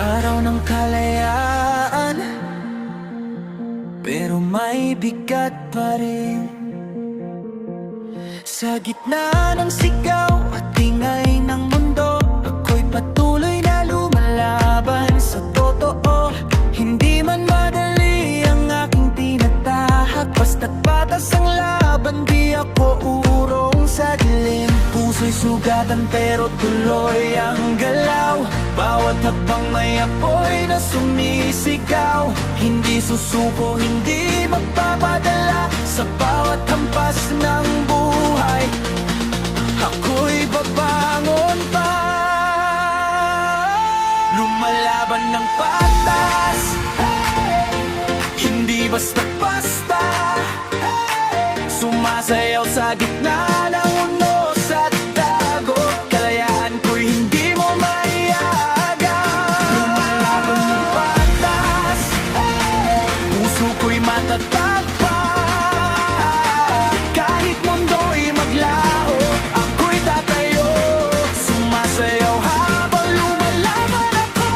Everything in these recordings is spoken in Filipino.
Araw ng kalayaan, pero may bigat pa rin. Sa gitna ng sigaw at ingay ng mundo, ako'y patuloy na lumalaban sa totoo. Hindi man madali ang aking tinatahak, basta't patas ang laban, di ako uurong sa dilim. Puso'y sugatan pero tuloy ang galaw, bawat hakbang may apoy na sumisigaw. Hindi susuko, hindi magpapadala sa bawat hampas ng buhay. Ako'y babangon pa, lumalaban ng patas. Hindi basta-basta, sumasayaw sa gitna ng unos at dagok. Kalayaan ko'y hindi mo maiagang. Lumalaban ng patas, puso ko'y matatag pa. Kahit mundo'y maglaho, ako'y tatayo. Sumasayaw habang lumalaban ako.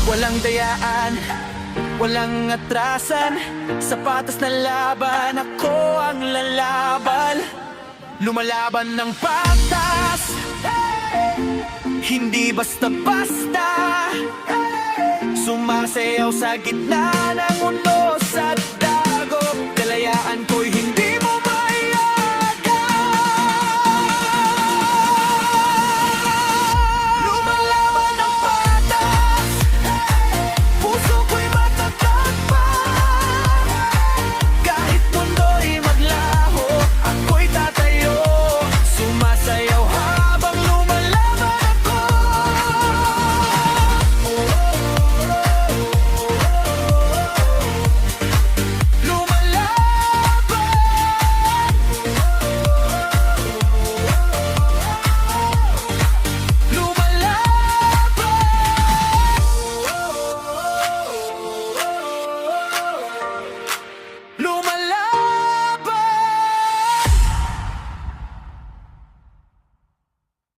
Walang dayaan, walang atrasan, sa patas na laban, ako ang lalaban. Lumalaban ng patas, hindi basta-basta, sumasayaw sa gitna ng unos at dagok. Kalayaan